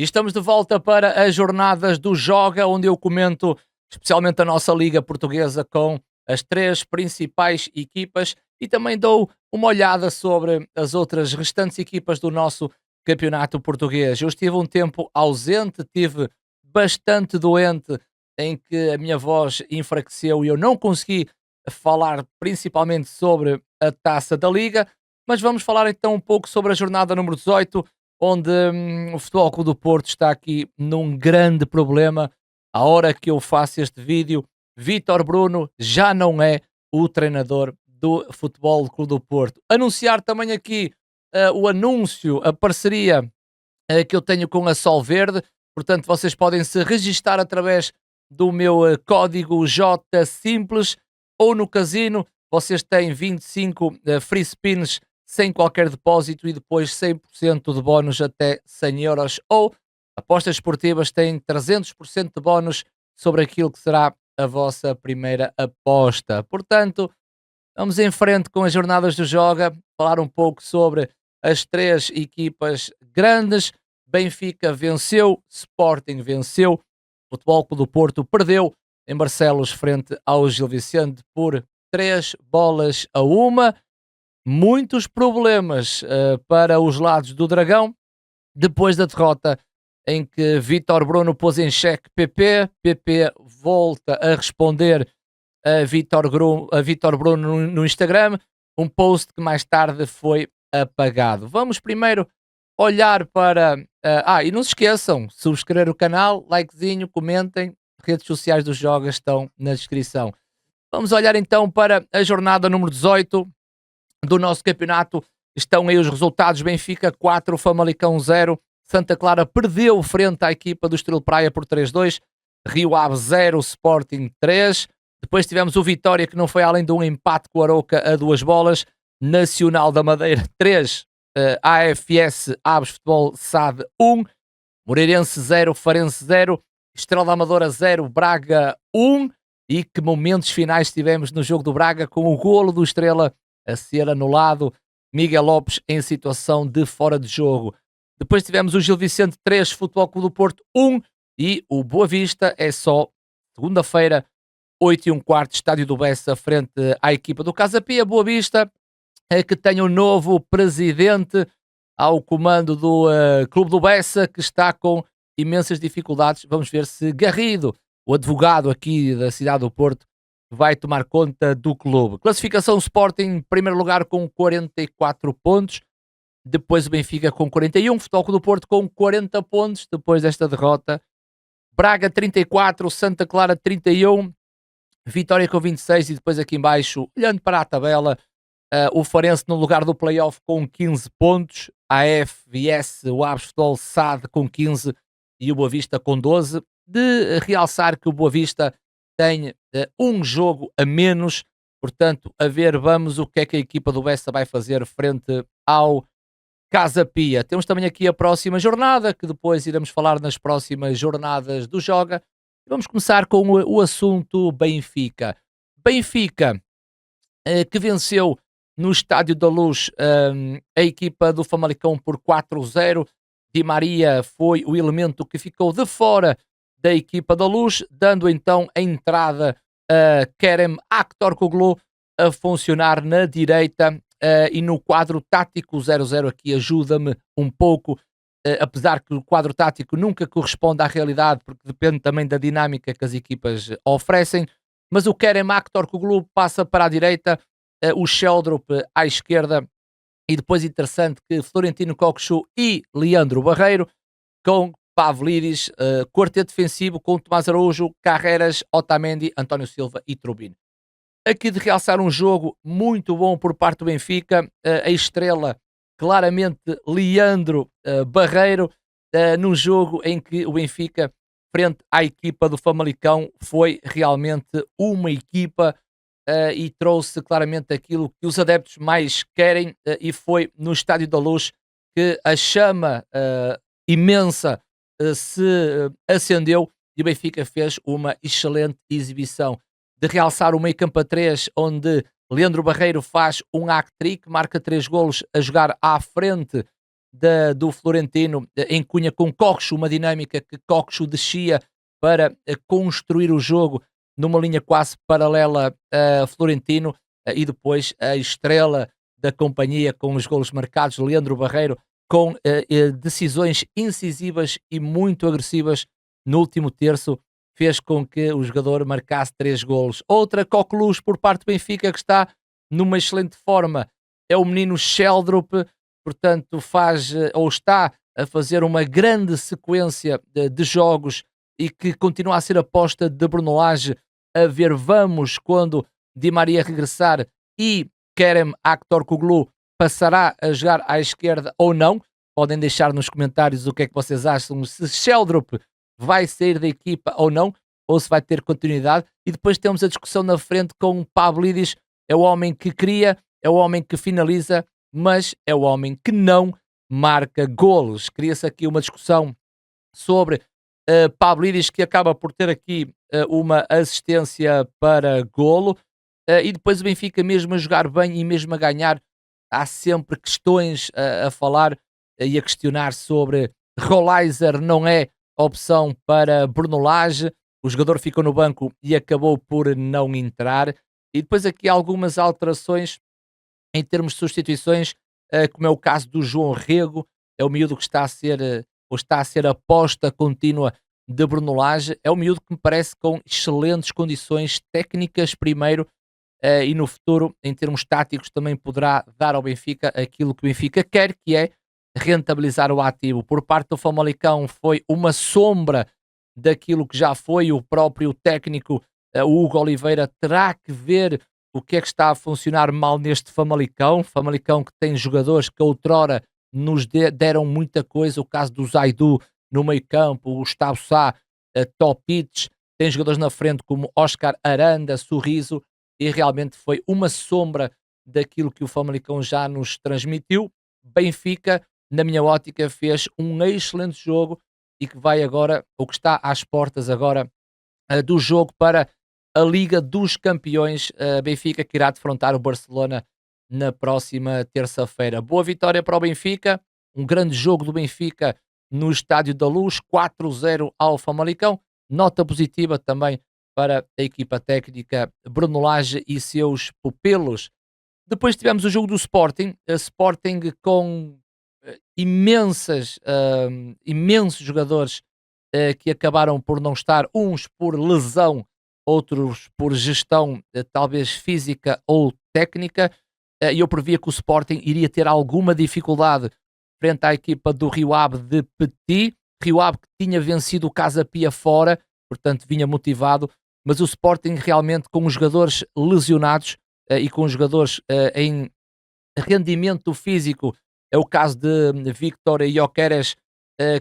E estamos de volta para as jornadas do Joga, onde eu comento especialmente a nossa Liga Portuguesa com as três principais equipas e também dou uma olhada sobre as outras restantes equipas do nosso campeonato português. Eu estive um tempo ausente, estive bastante doente, em que a minha voz enfraqueceu e eu não consegui falar principalmente sobre a Taça da Liga, mas vamos falar então um pouco sobre a jornada número 18, onde o Futebol Clube do Porto está aqui num grande problema. À hora que eu faço este vídeo, Vítor Bruno já não é o treinador do Futebol Clube do Porto. Anunciar também aqui o anúncio, a parceria que eu tenho com a Sol Verde. Portanto, vocês podem se registar através do meu código J Simples ou no casino. Vocês têm 25 free spins sem qualquer depósito e depois 100% de bónus até 100 euros. Ou apostas esportivas têm 300% de bónus sobre aquilo que será a vossa primeira aposta. Portanto, vamos em frente com as jornadas do Joga, falar um pouco sobre as três equipas grandes. Benfica venceu, Sporting venceu, Futebol Clube do Porto perdeu em Barcelos frente ao Gil Vicente por 3-1. Muitos problemas para os lados do Dragão, depois da derrota em que Vítor Bruno pôs em xeque PP volta a responder a Vítor Bruno no Instagram, um post que mais tarde foi apagado. Vamos primeiro olhar para... e não se esqueçam, subscrever o canal, likezinho, comentem, redes sociais dos Jogas estão na descrição. Vamos olhar então para a jornada número 18 do nosso campeonato. Estão aí os resultados: Benfica 4, Famalicão 0, Santa Clara perdeu frente à equipa do Estoril Praia por 3-2, Rio Ave 0, Sporting 3. Depois tivemos o Vitória, que não foi além de um empate com o Arouca a 2 bolas, Nacional da Madeira 3, AFS Aves Futebol SAD 1, Moreirense 0, Farense 0, Estrela da Amadora 0, Braga 1. E que momentos finais tivemos no jogo do Braga, com o golo do Estrela a ser anulado, Miguel Lopes em situação de fora de jogo. Depois tivemos o Gil Vicente 3, Futebol Clube do Porto 1 e o Boa Vista é só segunda-feira, 8h15, Estádio do Bessa, frente à equipa do Casa Pia. Boa Vista que tem um novo presidente ao comando do Clube do Bessa, que está com imensas dificuldades. Vamos ver se Garrido, o advogado aqui da cidade do Porto, vai tomar conta do clube. Classificação: Sporting em primeiro lugar com 44 pontos, depois o Benfica com 41, Futebol Clube do Porto com 40 pontos depois desta derrota, Braga 34, Santa Clara 31, Vitória com 26 e depois aqui em baixo, olhando para a tabela, o Farense no lugar do play-off com 15 pontos, a AFS, o Aves Futebol SAD com 15 e o Boa Vista com 12. De realçar que o Boa Vista tem um jogo a menos, portanto, a ver, vamos o que é que a equipa do Bessa vai fazer frente ao Casa Pia. Temos também aqui a próxima jornada, que depois iremos falar nas próximas jornadas do Joga. Vamos começar com o assunto Benfica. Benfica, que venceu no Estádio da Luz a equipa do Famalicão por 4-0. Di Maria foi o elemento que ficou de fora da equipa da Luz, dando então a entrada a Kerem Aktürkoğlu a funcionar na direita, e no quadro tático 0-0 aqui ajuda-me um pouco, apesar que o quadro tático nunca corresponde à realidade, porque depende também da dinâmica que as equipas oferecem, mas o Kerem Aktürkoğlu passa para a direita, o Sheldrup à esquerda, e depois interessante que Florentino Cockchu e Leandro Barreiro, com Pavlidis, quarteto defensivo com Tomás Araújo, Carreras, Otamendi, António Silva e Trubin. Aqui de realçar um jogo muito bom por parte do Benfica, a estrela claramente Leandro Barreiro, num jogo em que o Benfica, frente à equipa do Famalicão, foi realmente uma equipa e trouxe claramente aquilo que os adeptos mais querem, e foi no Estádio da Luz que a chama imensa se acendeu e o Benfica fez uma excelente exibição. De realçar o meio campo a 3, onde Leandro Barreiro faz um hat-trick, marca 3 golos a jogar à frente do Florentino em Cunha com Coxo, uma dinâmica que Coxo descia para construir o jogo numa linha quase paralela a Florentino, e depois a estrela da companhia com os golos marcados, Leandro Barreiro, com decisões incisivas e muito agressivas no último terço, fez com que o jogador marcasse 3 golos. Outra coqueluche por parte do Benfica que está numa excelente forma é o menino Sheldrup, portanto faz ou está a fazer uma grande sequência de jogos e que continua a ser aposta de Bruno Lage, a ver vamos quando Di Maria regressar e Kerem Aktürkoğlu passará a jogar à esquerda ou não. Podem deixar nos comentários o que é que vocês acham, se Sheldrup vai sair da equipa ou não, ou se vai ter continuidade. E depois temos a discussão na frente com Pavlidis, é o homem que cria, é o homem que finaliza, mas é o homem que não marca golos. Cria-se aqui uma discussão sobre Pavlidis, que acaba por ter aqui uma assistência para golo, e depois o Benfica, mesmo a jogar bem e mesmo a ganhar, há sempre questões a falar e a questionar sobre Rolaiser não é opção para Bruno Lage, o jogador ficou no banco e acabou por não entrar, e depois aqui algumas alterações em termos de substituições, como é o caso do João Rego, é o miúdo que está a ser, ou está a ser aposta contínua de Bruno Lage, é um miúdo que me parece com excelentes condições técnicas primeiro, e no futuro, em termos táticos, também poderá dar ao Benfica aquilo que o Benfica quer, que é rentabilizar o ativo. Por parte do Famalicão foi uma sombra daquilo que já foi o próprio técnico, o Hugo Oliveira, terá que ver o que é que está a funcionar mal neste Famalicão. Famalicão que tem jogadores que outrora nos deram muita coisa, o caso do Zaidu no meio campo, o Gustavo Sá, Topic, tem jogadores na frente como Oscar Aranda, Sorriso, e realmente foi uma sombra daquilo que o Famalicão já nos transmitiu. Benfica, na minha ótica, fez um excelente jogo e que vai agora, ou que está às portas agora, do jogo para a Liga dos Campeões. Benfica que irá defrontar o Barcelona na próxima terça-feira. Boa vitória para o Benfica, um grande jogo do Benfica no Estádio da Luz, 4-0 ao Famalicão. Nota positiva também para a equipa técnica Bruno Lage e seus pupilos. Depois tivemos o jogo do Sporting, Sporting com imensos jogadores que acabaram por não estar, uns por lesão, outros por gestão talvez física ou técnica, e eu previa que o Sporting iria ter alguma dificuldade frente à equipa do Rio Ave de Petit, Rio Ave que tinha vencido o Casa Pia fora, portanto vinha motivado, mas o Sporting realmente com os jogadores lesionados e com os jogadores em rendimento físico, é o caso de Victor Gyökeres,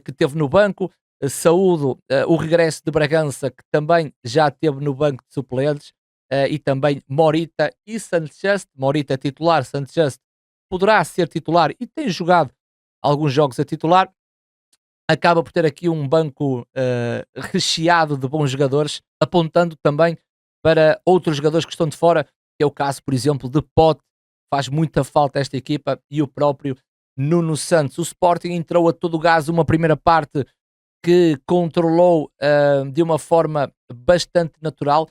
que teve no banco, saúdo o regresso de Bragança, que também já teve no banco de suplentes, e também Morita e Sanchez. Morita titular, Sanchez poderá ser titular e tem jogado alguns jogos a titular. Acaba por ter aqui um banco recheado de bons jogadores, apontando também para outros jogadores que estão de fora, que é o caso, por exemplo, de Pote, faz muita falta esta equipa, e o próprio Nuno Santos. O Sporting entrou a todo gás uma primeira parte que controlou de uma forma bastante natural.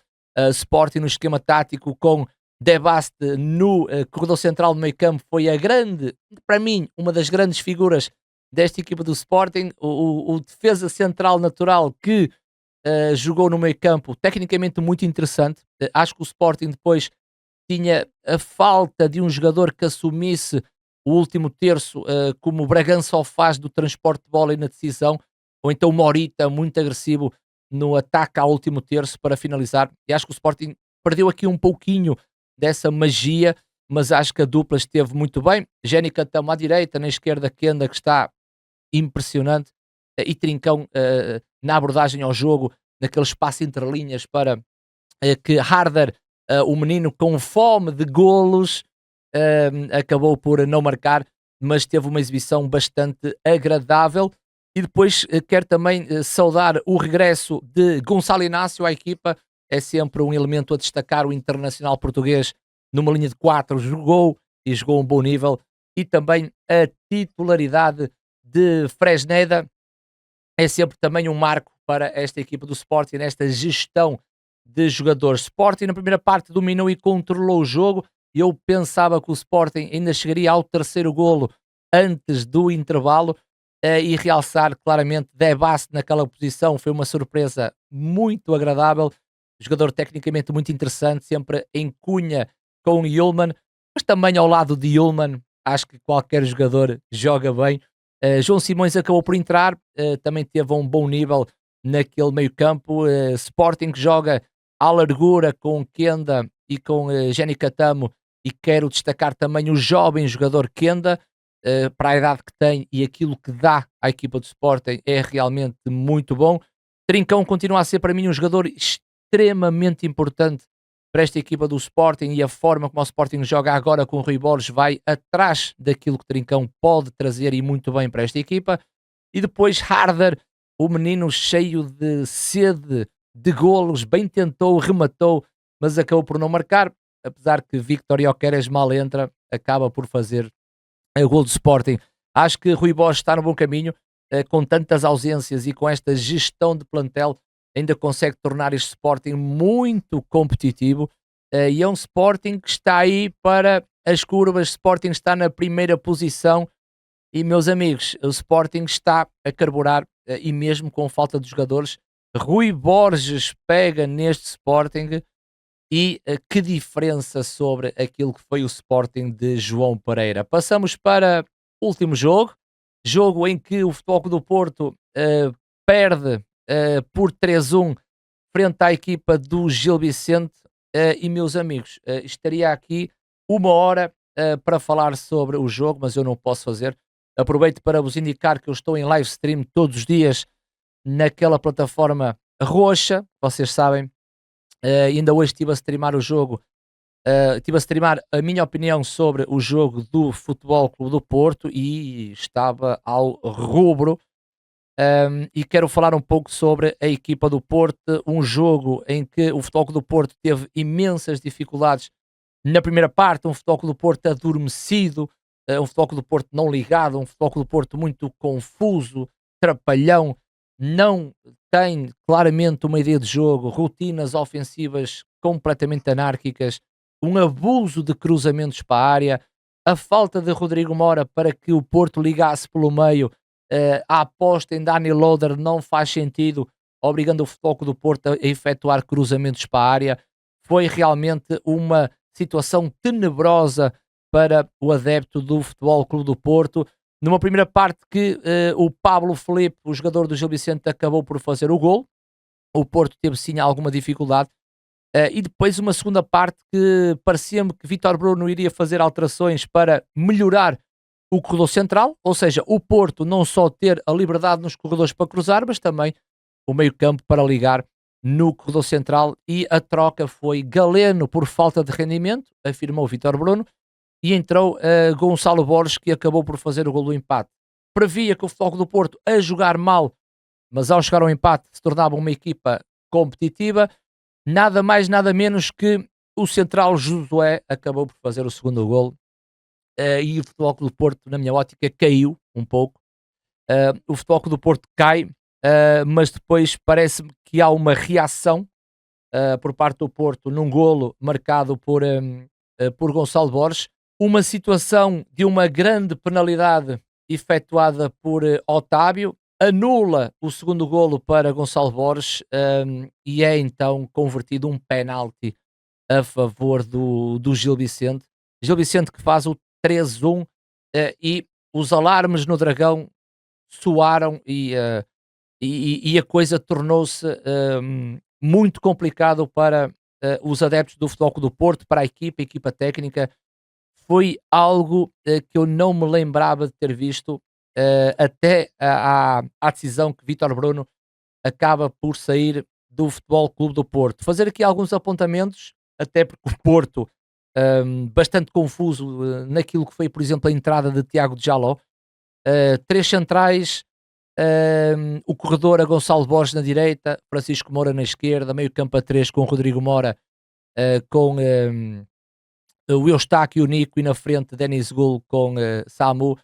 Sporting no esquema tático com Debaste no corredor central do meio campo foi a grande, para mim, uma das grandes figuras desta equipa do Sporting, o defesa central natural que jogou no meio campo, tecnicamente muito interessante. Acho que o Sporting depois tinha a falta de um jogador que assumisse o último terço, como o Bragança faz do transporte de bola e na decisão, ou então o Morita, muito agressivo no ataque ao último terço para finalizar. E acho que o Sporting perdeu aqui um pouquinho dessa magia, mas acho que a dupla esteve muito bem. Jénica Tamo à direita, na esquerda Kenda, que está impressionante, e Trincão na abordagem ao jogo, naquele espaço entre linhas para que Harder, o menino com fome de golos, acabou por não marcar, mas teve uma exibição bastante agradável. E depois quero também saudar o regresso de Gonçalo Inácio à equipa, é sempre um elemento a destacar. O internacional português numa linha de 4 jogou e jogou a um bom nível, e também a titularidade de Fresneda é sempre também um marco para esta equipa do Sporting, nesta gestão de jogadores. Sporting na primeira parte dominou e controlou o jogo. Eu pensava que o Sporting ainda chegaria ao terceiro golo antes do intervalo, e realçar claramente Debast naquela posição foi uma surpresa muito agradável, jogador tecnicamente muito interessante, sempre em cunha com Yulman, mas também ao lado de Yulman acho que qualquer jogador joga bem. João Simões acabou por entrar, também teve um bom nível naquele meio campo. Sporting que joga à largura com Kenda e com Jenny Catamo, e quero destacar também o jovem jogador Kenda, para a idade que tem e aquilo que dá à equipa do Sporting é realmente muito bom. Trincão continua a ser para mim um jogador extremamente importante para esta equipa do Sporting, e a forma como o Sporting joga agora com o Rui Borges vai atrás daquilo que Trincão pode trazer e muito bem para esta equipa. E depois Harder, o menino cheio de sede de golos, bem tentou, rematou, mas acabou por não marcar, apesar que Victor Gyökeres mal entra, acaba por fazer o gol do Sporting. Acho que Rui Borges está no bom caminho, com tantas ausências e com esta gestão de plantel, ainda consegue tornar este Sporting muito competitivo, e é um Sporting que está aí para as curvas. Sporting está na primeira posição e, meus amigos, o Sporting está a carburar, e mesmo com falta de jogadores, Rui Borges pega neste Sporting. E que diferença sobre aquilo que foi o Sporting de João Pereira. Passamos para o último jogo em que o Futebol Clube do Porto perde por 3-1 frente à equipa do Gil Vicente, e, meus amigos, estaria aqui uma hora para falar sobre o jogo, mas eu não posso fazer. Aproveito para vos indicar que eu estou em live stream todos os dias naquela plataforma roxa, vocês sabem. Ainda hoje estive a streamar o jogo, estive a streamar a minha opinião sobre o jogo do Futebol Clube do Porto e estava ao rubro. E quero falar um pouco sobre a equipa do Porto, um jogo em que o Futebol Clube do Porto teve imensas dificuldades na primeira parte, um Futebol Clube do Porto adormecido, um Futebol Clube do Porto não ligado, um Futebol Clube do Porto muito confuso, trapalhão, não tem claramente uma ideia de jogo, rotinas ofensivas completamente anárquicas, um abuso de cruzamentos para a área, a falta de Rodrigo Mora para que o Porto ligasse pelo meio. A aposta em Dani Loader não faz sentido, obrigando o Futebol Clube do Porto a efetuar cruzamentos para a área. Foi realmente uma situação tenebrosa para o adepto do Futebol Clube do Porto. Numa primeira parte que o Pablo Felipe, o jogador do Gil Vicente, acabou por fazer o gol. O Porto teve sim alguma dificuldade. E depois uma segunda parte que parecia-me que Vítor Bruno iria fazer alterações para melhorar o corredor central, ou seja, o Porto não só ter a liberdade nos corredores para cruzar, mas também o meio campo para ligar no corredor central, e a troca foi Galeno por falta de rendimento, afirmou Vítor Bruno, e entrou Gonçalo Borges, que acabou por fazer o gol do empate. Previa que o Futebol Clube do Porto, a jogar mal, mas ao chegar ao empate se tornava uma equipa competitiva. Nada mais, nada menos que o central Josué acabou por fazer o segundo gol, e o Futebol Clube do Porto, na minha ótica, caiu um pouco. O Futebol Clube do Porto cai, mas depois parece-me que há uma reação por parte do Porto num golo marcado por Gonçalo Borges, uma situação de uma grande penalidade efetuada por Otávio, anula o segundo golo para Gonçalo Borges, e é então convertido um penalti a favor do Gil Vicente. Gil Vicente que faz o 3-1, e os alarmes no Dragão soaram, e a coisa tornou-se muito complicado para os adeptos do Futebol Clube do Porto, para a equipa técnica. Foi algo que eu não me lembrava de ter visto, até à decisão que Vítor Bruno acaba por sair do Futebol Clube do Porto. Fazer aqui alguns apontamentos, até porque o Porto, bastante confuso naquilo que foi, por exemplo, a entrada de Tiago Djaló, três centrais, o corredor a Gonçalo Borges na direita, Francisco Moura na esquerda, meio campo a 3 com Rodrigo Mora, com o Eustáquio, o Nico, e na frente Denis Gul com Samu.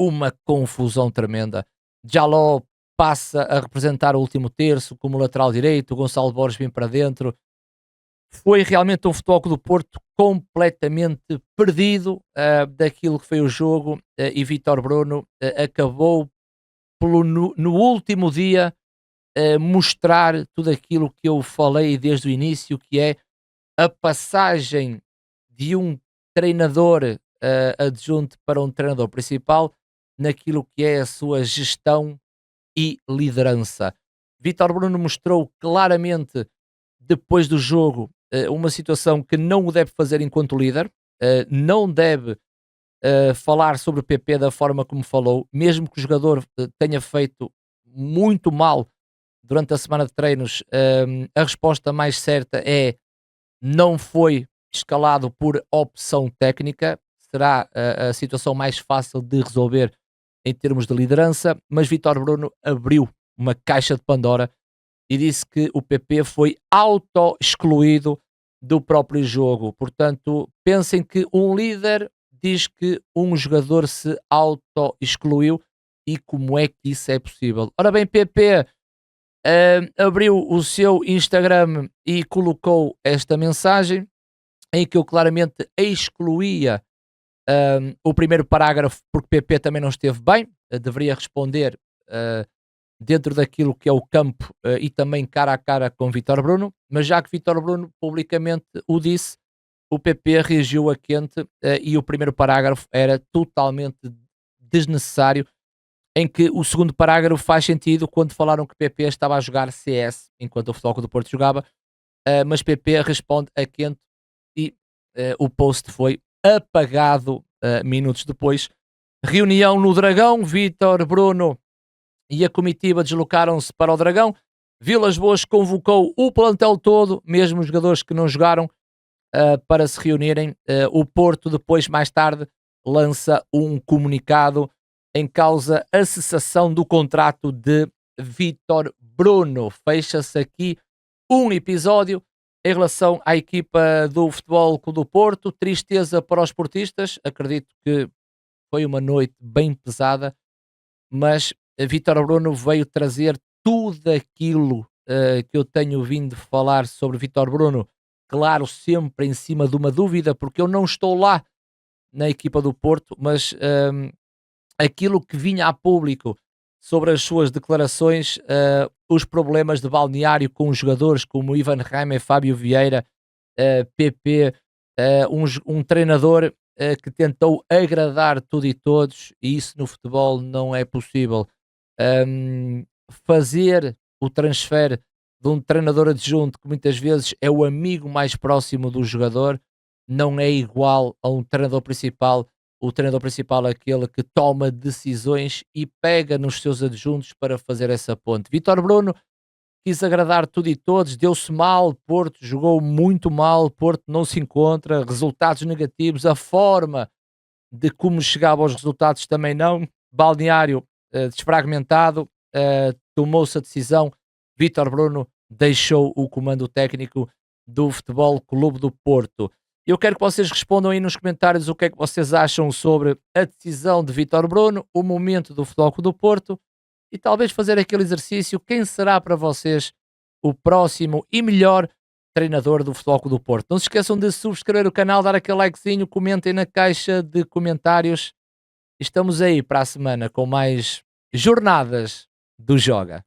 uma confusão tremenda. Jaló passa a representar o último terço como lateral direito, o Gonçalo Borges vem para dentro. Foi realmente um Futebol Clube do Porto completamente perdido daquilo que foi o jogo, e Vítor Bruno acabou no último dia mostrar tudo aquilo que eu falei desde o início, que é a passagem de um treinador adjunto para um treinador principal naquilo que é a sua gestão e liderança. Vítor Bruno mostrou claramente, depois do jogo, uma situação que não o deve fazer enquanto líder, não deve falar sobre o PP da forma como falou, mesmo que o jogador tenha feito muito mal durante a semana de treinos. A resposta mais certa é: não foi escalado por opção técnica, será a situação mais fácil de resolver em termos de liderança, mas Vítor Bruno abriu uma caixa de Pandora e disse que o PP foi auto-excluído do próprio jogo. Portanto, pensem que um líder diz que um jogador se auto-excluiu, e como é que isso é possível? Ora bem, PP abriu o seu Instagram e colocou esta mensagem em que eu claramente excluía o primeiro parágrafo, porque PP também não esteve bem, deveria responder dentro daquilo que é o campo e também cara a cara com Vítor Bruno, mas já que Vítor Bruno publicamente o disse, o PP reagiu a quente e o primeiro parágrafo era totalmente desnecessário, em que o segundo parágrafo faz sentido quando falaram que PP estava a jogar CS enquanto o Futebol Clube do Porto jogava, mas PP responde a quente e o post foi apagado minutos depois. Reunião no Dragão, Vítor Bruno e a comitiva deslocaram-se para o Dragão. Vilas Boas convocou o plantel todo, mesmo os jogadores que não jogaram, para se reunirem. O Porto depois, mais tarde, lança um comunicado em causa a cessação do contrato de Vítor Bruno. Fecha-se aqui um episódio em relação à equipa do Futebol Clube do Porto. Tristeza para os portistas, acredito que foi uma noite bem pesada, mas a Vítor Bruno veio trazer tudo aquilo que eu tenho vindo falar sobre Vítor Bruno, claro, sempre em cima de uma dúvida, porque eu não estou lá na equipa do Porto, mas aquilo que vinha a público sobre as suas declarações, os problemas de balneário com os jogadores como Ivan Raime, Fábio Vieira, PP, um treinador que tentou agradar tudo e todos, e isso no futebol não é possível. Fazer o transfer de um treinador adjunto que muitas vezes é o amigo mais próximo do jogador não é igual a um treinador principal. O treinador principal é aquele que toma decisões e pega nos seus adjuntos para fazer essa ponte. Vítor Bruno quis agradar tudo e todos, deu-se mal, Porto jogou muito mal, Porto não se encontra, resultados negativos, a forma de como chegava aos resultados também não, balneário desfragmentado, tomou-se a decisão, Vítor Bruno deixou o comando técnico do Futebol Clube do Porto. Eu quero que vocês respondam aí nos comentários o que é que vocês acham sobre a decisão de Vítor Bruno, o momento do Futebol Clube do Porto, e talvez fazer aquele exercício: quem será para vocês o próximo e melhor treinador do Futebol Clube do Porto? Não se esqueçam de subscrever o canal, dar aquele likezinho, comentem na caixa de comentários. Estamos aí para a semana com mais jornadas do Joga.